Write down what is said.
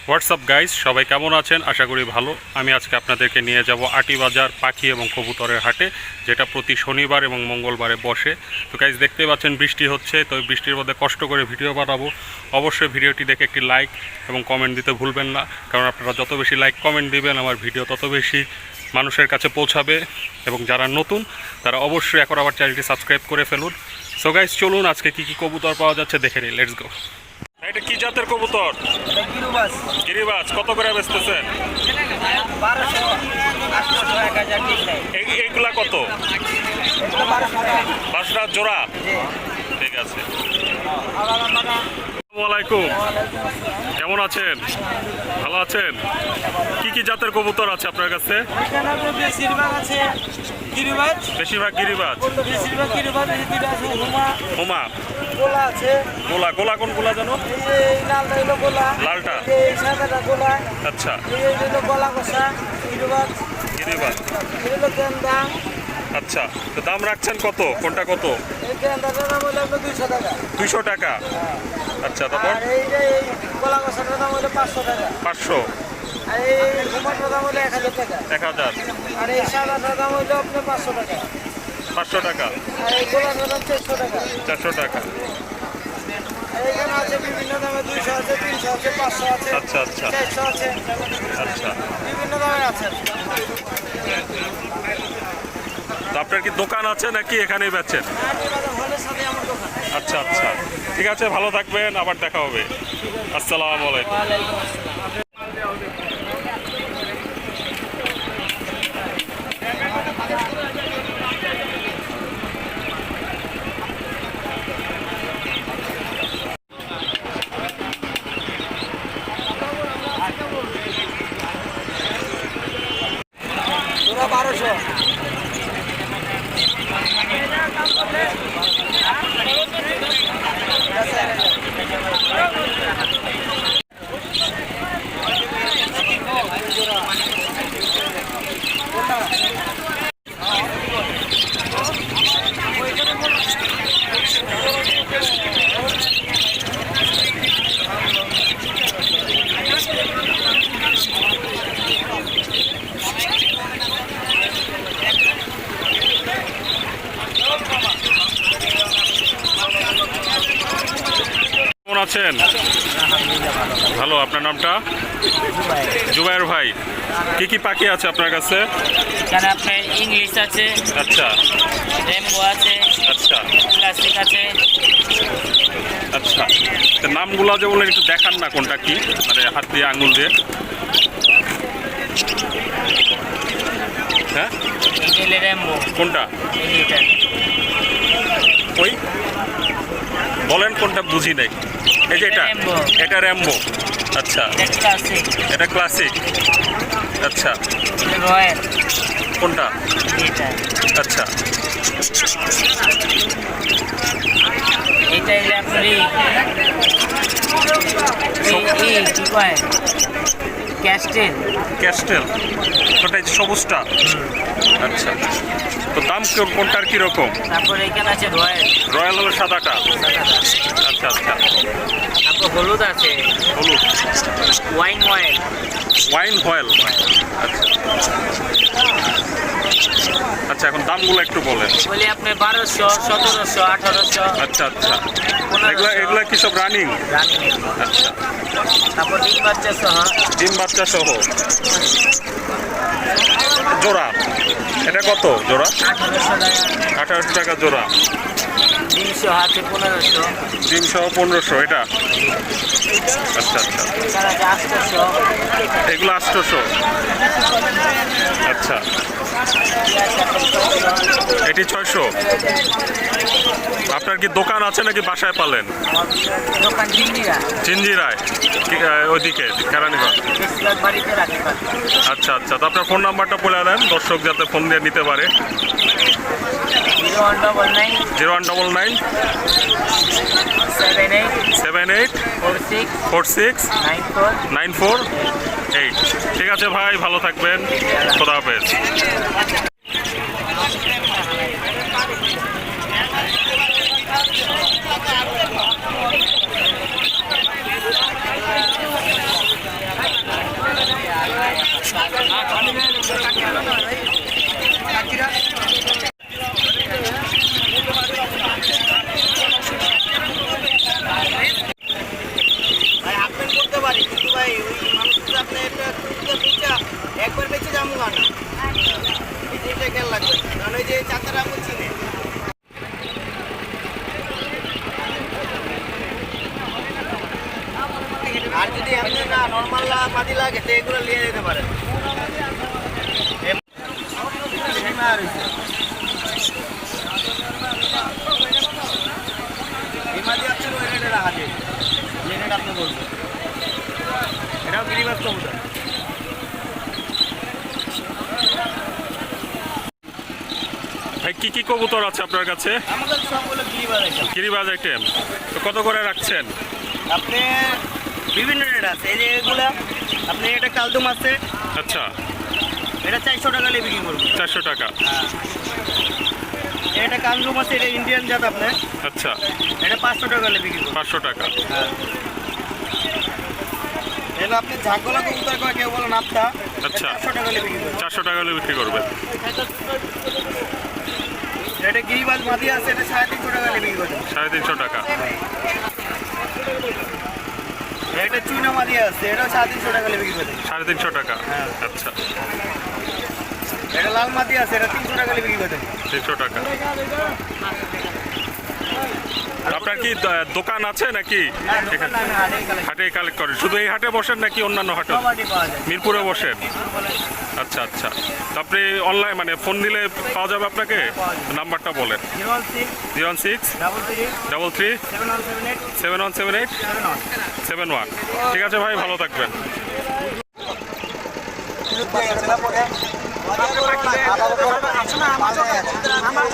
WhatsApp guys, সবাই কেমন আছেন? আশা করি ভালো। আমি আজকে আপনাদেরকে নিয়ে যাব আটিবাজার পাখি এবং কবুতরের হাটে, যেটা প্রতি শনিবার এবং মঙ্গলবারে বসে। তো গাইস, দেখতে পাচ্ছেন বৃষ্টি হচ্ছে, তো বৃষ্টির মধ্যে কষ্ট করে ভিডিও বানাবো। অবশ্যই ভিডিওটি দেখে একটি লাইক এবং কমেন্ট দিতে ভুলবেন না, কারণ আপনারা যত বেশি লাইক কমেন্ট দিবেন আমার ভিডিও তত বেশি মানুষের কাছে পৌঁছাবে। এবং যারা নতুন তারা অবশ্যই এখন আবার চ্যানেলটি সাবস্ক্রাইব করে ফেলুন। সো গাইস, চলুন আজকে কী কবুতর পাওয়া যাচ্ছে দেখে নিই। Let's go. এটা কি জাতের কবুতর? গিরিবাজ। গিরিবাজ কত করে বেচতেছেন? 1200, 800, 1000 এইগুলা কত? 12 টাকা জোড়া। ঠিক আছে। আসসালামু আলাইকুম, কেমন আছেন? ভালো আছেন? কি জাতের কবুতর আছে আপনার কাছে? বেশিরভাগ গিরিবাজ। হোমা। গোলা কোনগুলা জানো? লালটা। আচ্ছা, গিরিবাজ। আচ্ছা, তো দাম রাখছেন কত? কোনটা কত? 200 টাকা। আচ্ছা, তারপর 500। 1000। আর এই সাদাটার দাম হইলো আপনার 500 টাকা। 500 টাকা। আর এই গোলাটার দাম 400 টাকা। 400 টাকা। এইখানে আছে বিভিন্ন দামে, 200 আছে, 300 আছে, 500 আছে। আচ্ছা আচ্ছা 400 আছে। আচ্ছা, বিভিন্ন দামে আছে। তো আপনার কি দোকান আছে নাকি এখানেই বেচেন? আচ্ছা আচ্ছা, ঠিক আছে, ভালো থাকবেন, আবার দেখা হবে। আসসালামু আলাইকুম। ওরা 1200। কেমন আছেন? ভালো। আপনার নামটা? জুবাইর ভাই। কি পাখি আছে আপনার কাছে? এখানে আপনার ইংলিশ আছে, আচ্ছা রেমবো আছে, আচ্ছা ক্লাসিক আছে। আচ্ছা, তো নামগুলো যে বললেন একটু দেখান না, কোনটা কি, মানে হাত দিয়ে আঙুল দিয়ে। হ্যাঁ, এটা রেমবো। কোনটা? এইটা ওই বলেন কোনটা, বুঝি নাই। এই যে এটা, র্যাম্বো। এটা র্যাম্বো। আচ্ছা, ক্লাসিক, এটা ক্লাসিক। আচ্ছা, রয়্যাল। কোনটা? এটা আচ্ছা, এটা হলো আপনার কি কয় ক্যাস্টেল। ক্যাস্টেল। ওটা এই যে সবুজটা। আচ্ছা, তো দাম কোনটার কীরকম? তারপর এখানে আছে রয়্যাল। রয়্যাল হলো সাদাটা। আচ্ছা আচ্ছা, তারপর হলুদ আছে, হলুদ। Wine oil. Wine oil. আচ্ছা আচ্ছা, এখন দামগুলো একটু বলেন। বলি আপনি 1200, 1700, 1800। আচ্ছা আচ্ছা, এগুলা কি সব রানিং? আচ্ছা, তারপর ডিম বাচ্চা সহ। ডিম বাচ্চা সহ জোড়া। এটা কত জোড়া? 1800 টাকা। 1800 টাকা জোড়া। ডিম সহ আছে 1500। ডিম সহ 1500 এটা। আচ্ছা আচ্ছা, এখানে আছে 800। এগুলো 800। আচ্ছা, এটি 600। আপনার কি দোকান আছে নাকি বাসায় পালেন? দোকান জিঞ্জিরায়, ওইদিকে কেরানীগঞ্জ। বাড়িতে রাখি। আচ্ছা আচ্ছা, তো আপনার ফোন নাম্বারটা বলে দেন, দর্শক যাতে ফোন দিয়ে নিতে পারে। 0199 0199 78 46 94 8। ঠিক আছে ভাই, ভালো থাকবেন, খোদা হাফেজ। ভাই ওই মানুষটা আপনি একটা কুকুরকে বেচা একবার বেচে যাবো না এই যে এটা খেয়াল লাগবে কারণ ওই যে চাচারা আমি চিনে আর যদি আপনি না নর্মাল মাটি লাগে তো এগুলো নিয়ে যেতে পারেন এই মাটি আপনার ওই রেটে রাখা যায় যে রেট আপনি বলবেন এটাও গিরিবাজ কবুতর ভাই কি কি কবুতর আছে আপনার কাছে? আমাদের সবগুলো গিরিবাজ আইটেম গিরিবাজ আইটেম। তো কত করে রাখছেন? আপনি বিভিন্ন রেট আছে এই যে এগুলা আপনি এটা কালদুম আছে আচ্ছা, এটা 400 টাকা নিয়ে বিক্রি করবো 400 টাকা। এটা কালদুম আছে এটা ইন্ডিয়ান জাত আপনার আচ্ছা, এটা 500 টাকা নিয়ে বিক্রি করবো 500 টাকা। এটা আপনি ঝাঁকগলা কবুতর কয় কেউ বলেন আপটা আচ্ছা, 400 টাকা নিয়ে বিক্রি করবো 400 টাকা হলে বিক্রি করবেন। এটা গিরিবাজ মাদি আছে এটা 350 টাকা নিয়ে বিক্রি করবো 350 টাকা। এটা চুইনা মাদি আছে এটাও 350 টাকা নিয়ে বিক্রি করবো 350 টাকা। আচ্ছা, এটা লাল মাদি আছে এটা 300 টাকা নিয়ে বিক্রি করবো 300 টাকা। আপনার কি দোকান আছে নাকি? এখানে হাটে কালেক্ট করেন? শুধু এই হাটে বসেন নাকি অন্যান্য হাটে? মিরপুরে বসেন? আচ্ছা আচ্ছা। তো আপনি অনলাইন মানে ফোন দিলে পাওয়া যাবে আপনাকে? নাম্বারটা বলেন। 06-33-7178-71 ঠিক আছে ভাই, ভালো থাকবেন। আমার